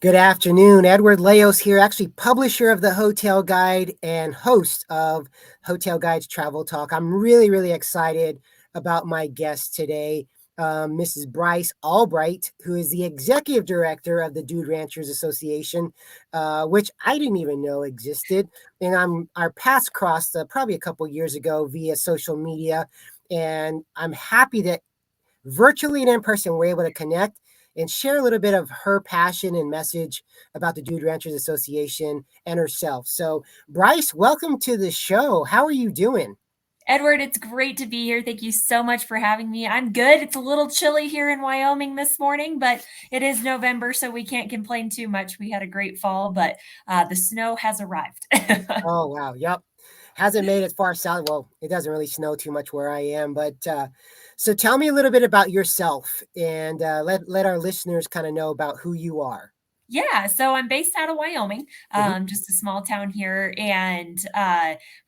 Good afternoon. Edward Leos here, actually publisher of the Hotel Guide and host of Hotel Guide's Travel Talk. I'm really excited about my guest today, Mrs. Bryce Albright, who is the executive director of the Dude Ranchers Association, which I didn't even know existed. And our paths crossed probably a couple years ago via social media. And I'm happy that virtually and in person, we're able to connect and share a little bit of her passion and message about the Dude Ranchers Association and herself. So, Bryce, welcome to the show. How are you doing? Edward, it's great to be here. Thank you so much for having me. I'm good. It's a little chilly here in Wyoming this morning, but it is November, so we can't complain too much. We had a great fall, but the snow has arrived. Oh, wow. Yep. Hasn't made it far south. Well, it doesn't really snow too much where I am, but so tell me a little bit about yourself and let our listeners kind of know about who you are. Yeah, so I'm based out of Wyoming, Mhm. just a small town here, and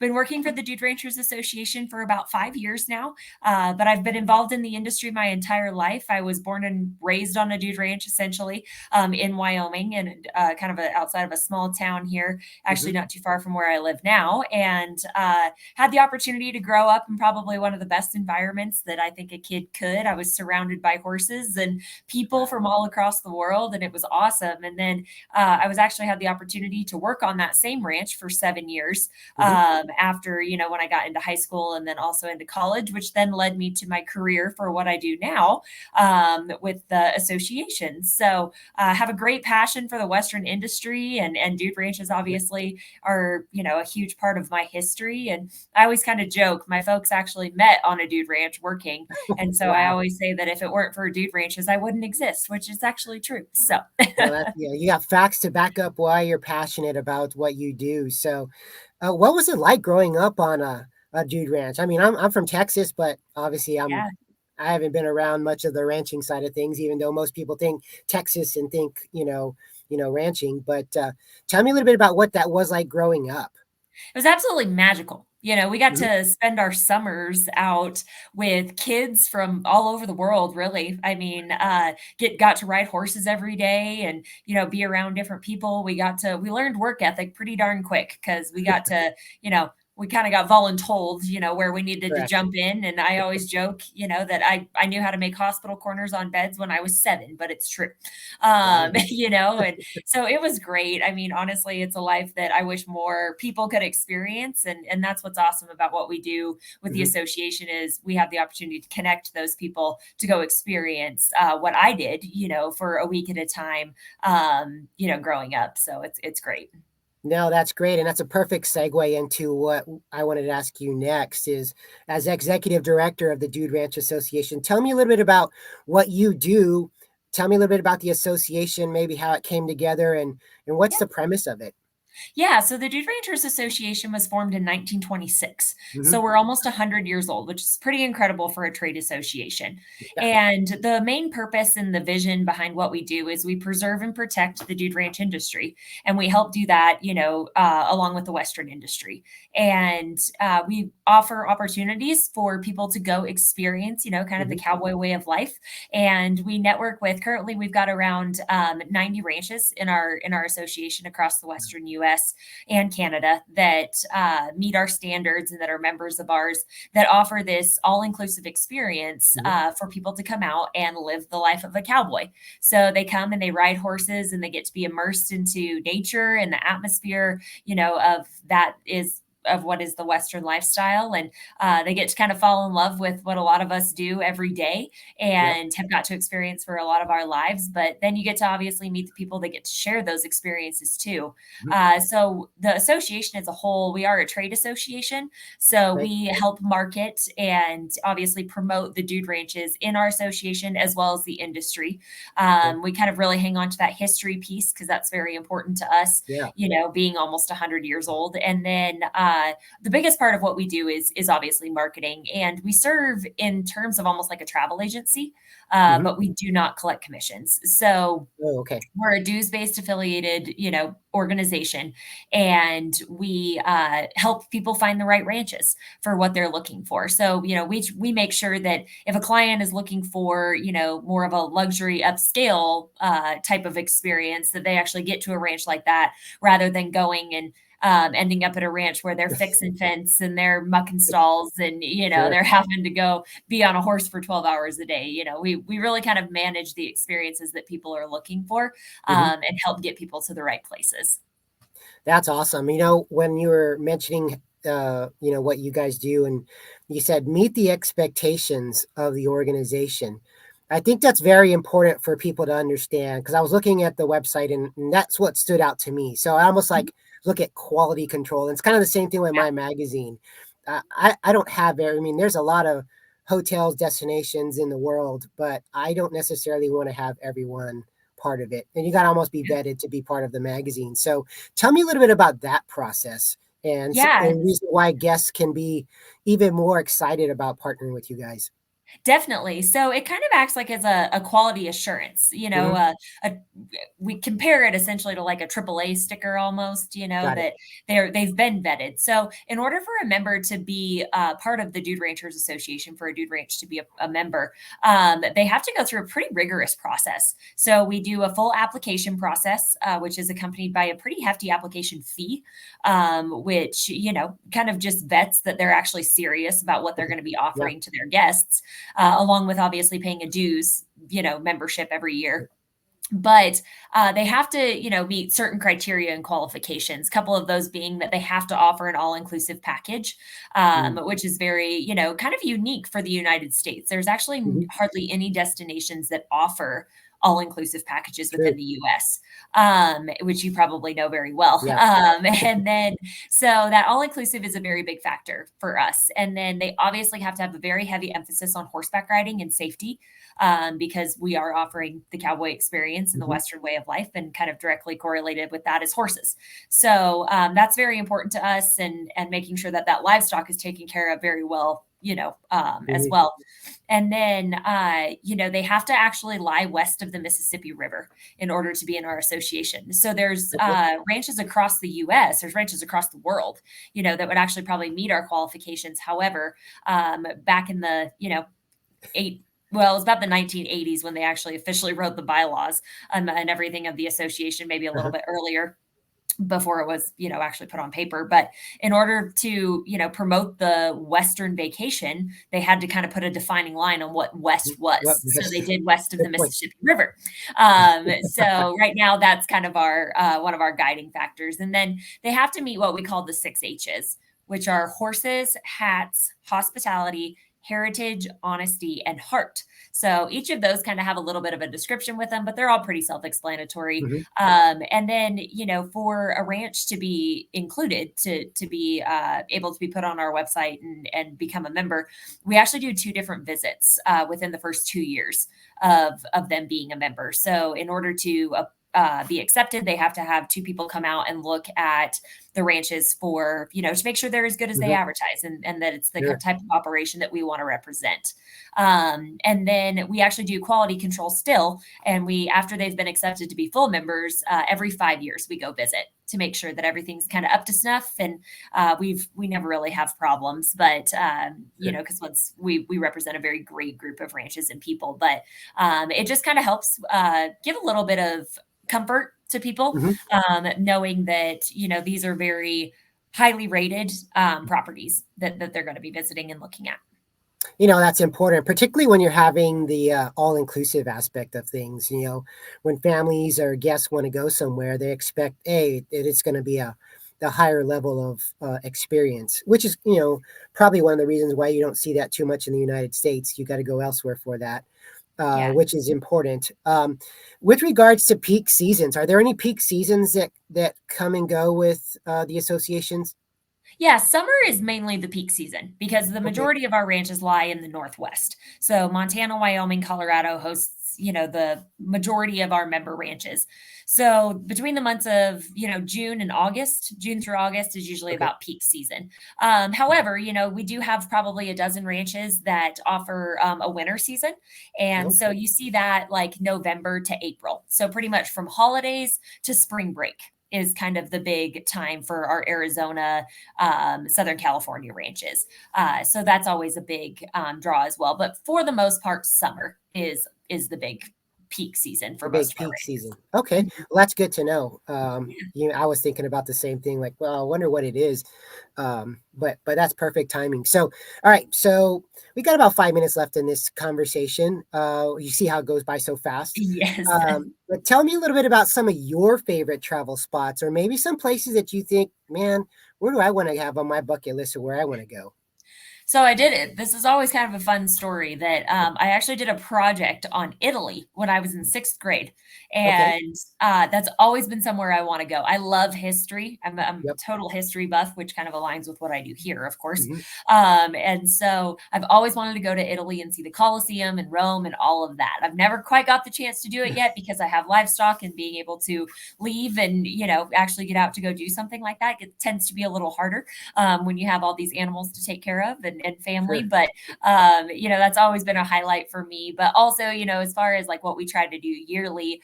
been working for the Dude Ranchers Association for about 5 years now. But I've been involved in the industry my entire life. I was born and raised on a dude ranch, essentially, in Wyoming, and kind of outside of a small town here, actually Mhm. not too far from where I live now, and had the opportunity to grow up in probably one of the best environments that I think a kid could. I was surrounded by horses and people Wow. from all across the world, and it was awesome. And then I was actually had the opportunity to work on that same ranch for 7 years Mhm. after, when I got into high school and then also into college, which then led me to my career for what I do now with the association. So I have a great passion for the Western industry, and dude ranches obviously are, a huge part of my history. And I always kind of joke, my folks actually met on a dude ranch working, and so I Wow. always say that if it weren't for dude ranches, I wouldn't exist, which is actually true. So, Well, yeah, you got facts to back up why you're passionate about what you do. So, what was it like growing up on a dude ranch? I mean, I'm from Texas, but obviously yeah. I haven't been around much of the ranching side of things, even though most people think Texas and think ranching. But tell me a little bit about what that was like growing up. It was absolutely magical. We got Mhm. to spend our summers out with kids from all over the world, really. I mean, got to ride horses every day and, be around different people. We learned work ethic pretty darn quick because you know, we kind of got voluntold, where we needed to Correct. jump in. And I always joke, that I knew how to make hospital corners on beds when I was 7, but it's true. Wow. And so it was great. I mean, honestly, it's a life that I wish more people could experience, and that's what's awesome about what we do with the Mhm. association is we have the opportunity to connect those people to go experience what I did, for a week at a time, growing up. So it's great. No, that's great, and that's a perfect segue into what I wanted to ask you next is, as executive director of the Dude Ranch Association, tell me a little bit about what you do. Tell me a little bit about the association, maybe how it came together and what's the premise of it? Yeah, so the Dude Ranchers Association was formed in 1926. So Mhm. we're almost 100 years old, which is pretty incredible for a trade association. Yeah. And the main purpose and the vision behind what we do is we preserve and protect the dude ranch industry. And we help do that, along with the Western industry. And we offer opportunities for people to go experience, kind of the Mhm. cowboy way of life. And we network with currently we've got around 90 ranches in our association across the Western U.S. and Canada that meet our standards and that are members of ours that offer this all-inclusive experience Mhm. for people to come out and live the life of a cowboy. So they come and they ride horses and they get to be immersed into nature and the atmosphere, of that is of what is the Western lifestyle. And they get to kind of fall in love with what a lot of us do every day Yep. and have got to experience for a lot of our lives. But then you get to obviously meet the people that get to share those experiences too. Mhm. So the association as a whole, we are a trade association. So Right. we help market and obviously promote the dude ranches in our association as well as the industry. Okay. We kind of really hang on to that history piece because that's very important to us, Yeah. being almost 100 years old. And then the biggest part of what we do is obviously marketing, and we serve in terms of almost like a travel agency, Hmm. but we do not collect commissions. So Oh, okay. we're a dues-based affiliated, organization, and we help people find the right ranches for what they're looking for. So, we make sure that if a client is looking for, more of a luxury upscale type of experience, that they actually get to a ranch like that rather than going and ending up at a ranch where they're fixing fence and they're mucking stalls and Sure. they're having to go be on a horse for 12 hours a day. We really kind of manage the experiences that people are looking for, Hmm. and help get people to the right places. That's awesome. When you were mentioning, what you guys do, and you said meet the expectations of the organization. I think that's very important for people to understand because I was looking at the website and that's what stood out to me. So I almost Mhm. like look at quality control. And it's kind of the same thing with Yeah. my magazine. I don't have very, I mean, there's a lot of hotels, destinations in the world, but I don't necessarily want to have everyone part of it. And you got to almost be vetted to be part of the magazine. So tell me a little bit about that process Yeah. and reason why guests can be even more excited about partnering with you guys. Definitely. So it kind of acts like as a quality assurance, Hmm. a, we compare it essentially to like a AAA sticker almost, Got it. that they've been vetted. So in order for a member to be part of the Dude Ranchers Association, for a Dude Ranch to be a member, they have to go through a pretty rigorous process. So we do a full application process, which is accompanied by a pretty hefty application fee, which, kind of just vets that they're actually serious about what they're going to be Yeah. offering to their guests, along with obviously paying a dues, membership every year. But they have to, meet certain criteria and qualifications. A couple of those being that they have to offer an all-inclusive package, Mm-hmm. which is very, kind of unique for the United States. There's actually hardly any destinations that offer all-inclusive packages True. within the U.S., which you probably know very well. Yeah. And then, so that all-inclusive is a very big factor for us. And then they obviously have to have a very heavy emphasis on horseback riding and safety, because we are offering the cowboy experience and the Hmm. Western way of life, and kind of directly correlated with that is horses. So that's very important to us, and making sure that that livestock is taken care of very well, as Hmm. well. And then, they have to actually lie west of the Mississippi River in order to be in our association. So there's Okay. ranches across the U.S., there's ranches across the world, that would actually probably meet our qualifications. However, back in the, eight well, it was about the 1980s when they actually officially wrote the bylaws, and everything of the association, maybe a little Uh-huh. bit earlier, before it was, actually put on paper. But in order to, promote the Western vacation, they had to kind of put a defining line on what West What was. So was they did west of the good point. Mississippi River. So right now, that's kind of our one of our guiding factors. And then they have to meet what we call the 6 H's, which are horses, hats, hospitality, heritage, honesty, and heart. So each of those kind of have a little bit of a description with them, but they're all pretty self-explanatory. Hmm. And then, for a ranch to be included, to be able to be put on our website and become a member, we actually do 2 different visits within the first 2 years of them being a member. So in order to be accepted, they have to have 2 people come out and look at the ranches for, to make sure they're as good as they Hmm. advertise, and that it's the Sure. type of operation that we want to represent. And then we actually do quality control still. And we, after they've been accepted to be full members, every 5 years we go visit to make sure that everything's kind of up to snuff. And we never really have problems, but Sure. because once we represent a very great group of ranches and people, but it just kind of helps give a little bit of comfort to people, Hmm. knowing that these are very highly rated properties that they're going to be visiting and looking at. That's important, particularly when you're having the all-inclusive aspect of things. When families or guests want to go somewhere, they expect that it's going to be the higher level of experience, which is probably one of the reasons why you don't see that too much in the United States. You got to go elsewhere for that, Yeah. which is important. With regards to peak seasons, are there any peak seasons that come and go with the associations? Yeah, summer is mainly the peak season because the Okay. majority of our ranches lie in the Northwest. So Montana, Wyoming, Colorado hosts is, the majority of our member ranches. So between the months of, June through August is usually Okay. about peak season. However, we do have probably a dozen ranches that offer a winter season. And so Okay. you see that like November to April. So pretty much from holidays to spring break is kind of the big time for our Arizona, Southern California ranches. So that's always a big draw as well. But for the most part, summer is the big peak season for The most big of our peak season. ranches. Okay, Mhm. well, that's good to know. I was thinking about the same thing. Like, well, I wonder what it is. But that's perfect timing. So, all right. So we got about 5 minutes left in this conversation. You see how it goes by so fast. Yes. But tell me a little bit about some of your favorite travel spots, or maybe some places that you think, man, where do I want to have on my bucket list, or where I want to go? So I did it. This is always kind of a fun story that I actually did a project on Italy when I was in sixth grade, Okay. and that's always been somewhere I want to go. I love history. I'm Yep. a total history buff, which kind of aligns with what I do here, of course. Hmm. And so I've always wanted to go to Italy and see the Colosseum and Rome and all of that. I've never quite got the chance to do it yet because I have livestock, and being able to leave and actually get out to go do something like that, it tends to be a little harder when you have all these animals to take care of and family. Sure. But, that's always been a highlight for me. But also, as far as like what we try to do yearly,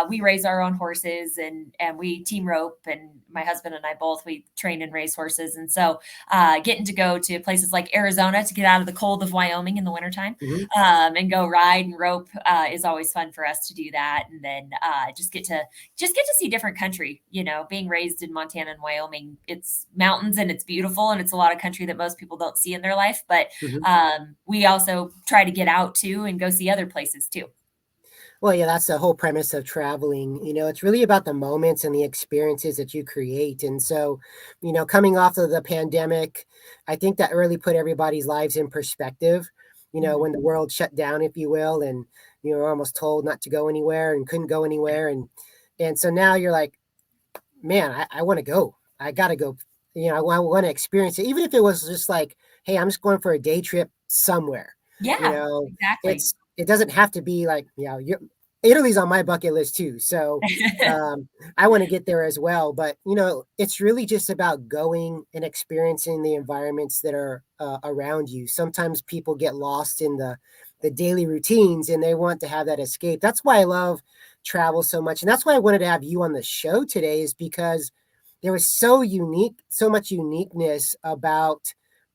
we raise our own horses and we team rope. And my husband and I both, we train and raise horses. And so getting to go to places like Arizona to get out of the cold of Wyoming in the wintertime Hmm. and go ride and rope is always fun for us to do that. And then just get to see different country. Being raised in Montana and Wyoming, it's mountains and it's beautiful, and it's a lot of country that most people don't see in their life. But Hmm. we also try to get out too and go see other places too. Well, yeah, that's the whole premise of traveling. It's really about the moments and the experiences that you create. And so, coming off of the pandemic, I think that really put everybody's lives in perspective. Mhm. When the world shut down, if you will, and you were almost told not to go anywhere and couldn't go anywhere. And so now you're like, man, I want to go. I got to go. I want to experience it, even if it was just like, hey, I'm just going for a day trip somewhere. You Yeah, know, exactly. it doesn't have to be like, Italy's on my bucket list too. So I want to get there as well. But it's really just about going and experiencing the environments that are around you. Sometimes people get lost in the daily routines and they want to have that escape. That's why I love travel so much, and that's why I wanted to have you on the show today. Is because there was so much uniqueness about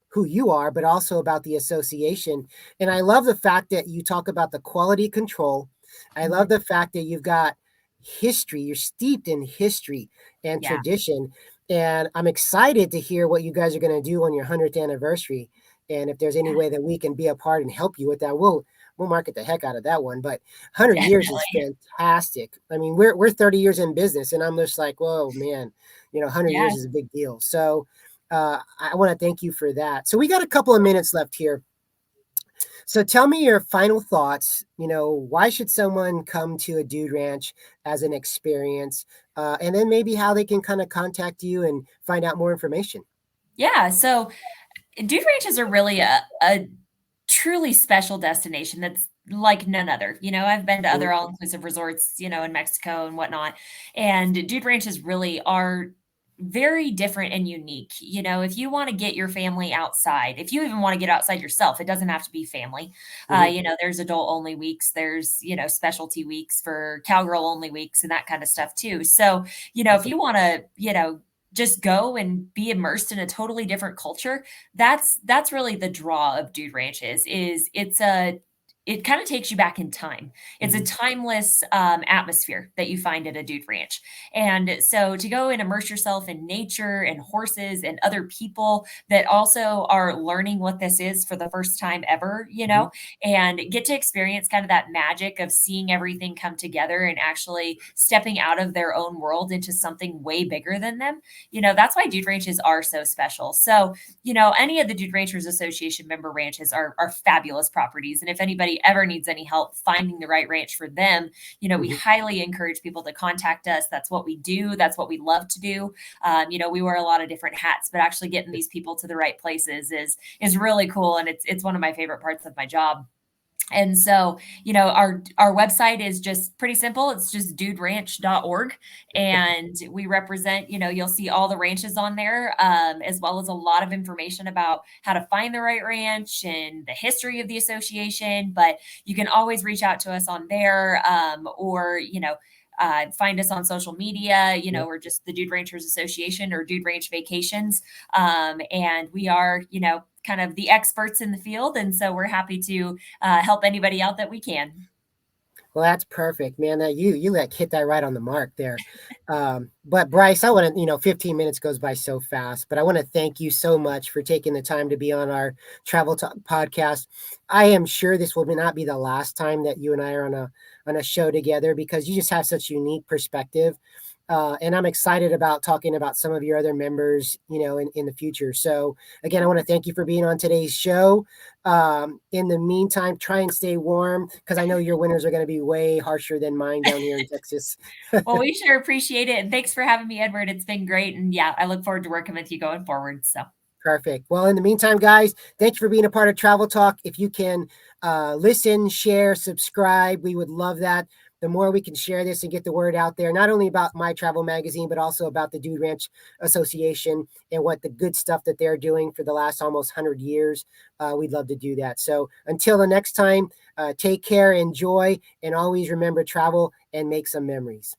who you are, but also about the association. And I love the fact that you talk about the quality control. I love Mhm. the fact that you've got history, you're steeped in history and Yeah. tradition. And I'm excited to hear what you guys are going to do on your 100th anniversary. And if there's any Yeah, way that we can be a part and help you with that, we'll market the heck out of that one. But 100 years is definitely. fantastic. I mean, we're 30 years in business, and I'm just like, whoa, man, 100 Yeah. years is a big deal. So I want to thank you for that. So we got a couple of minutes left here. So tell me your final thoughts. Why should someone come to a dude ranch as an experience? And then maybe how they can kind of contact you and find out more information. Yeah. So Dude Ranches are really a truly special destination that's like none other. I've been to Mhm. other all-inclusive resorts, in Mexico and whatnot, and Dude Ranches really are very different and unique. If you want to get your family outside, if you even want to get outside yourself, it doesn't have to be family. Mhm. There's adult only weeks, there's, specialty weeks for cowgirl only weeks and that kind of stuff too. So, if Awesome. you want to, just go and be immersed in a totally different culture, that's really the draw of Dude Ranches. It kind of takes you back in time. It's a Mhm. timeless atmosphere that you find at a Dude Ranch. And so to go and immerse yourself in nature and horses and other people that also are learning what this is for the first time ever, Mhm. and get to experience kind of that magic of seeing everything come together and actually stepping out of their own world into something way bigger than them. That's why Dude Ranches are so special. So, any of the Dude Ranchers Association member ranches are fabulous properties. And if anybody ever needs any help finding the right ranch for them, we Mhm. highly encourage people to contact us. That's what we do. That's what we love to do. We wear a lot of different hats, but actually getting these people to the right places is really cool. And it's one of my favorite parts of my job. And so, our website is just pretty simple. It's just duderanch.org. And we represent, you'll see all the ranches on there, as well as a lot of information about how to find the right ranch and the history of the association. But you can always reach out to us on there, or, find us on social media. Yep. We're just the Dude Ranchers Association or Dude Ranch Vacations. And we are, kind of the experts in the field. And so we're happy to help anybody out that we can. Well, that's perfect, man. That you like hit that right on the mark there. But Bryce, I want to, 15 minutes goes by so fast, but I want to thank you so much for taking the time to be on our travel talk podcast. I am sure this will not be the last time that you and I are on a show together because you just have such unique perspective. And I'm excited about talking about some of your other members, in the future. So again, I want to thank you for being on today's show. In the meantime, try and stay warm because I know your winters are going to be way harsher than mine down here in Texas. Well, we sure appreciate it. And thanks for having me, Edward. It's been great. And yeah, I look forward to working with you going forward. So. Perfect. Well, in the meantime, guys, thank you for being a part of Travel Talk. If you can listen, share, subscribe, we would love that. The more we can share this and get the word out there, not only about my travel magazine, but also about the Dude Ranch Association and what the good stuff that they're doing for the last almost 100 years, we'd love to do that. So until the next time, take care, enjoy, and always remember travel and make some memories.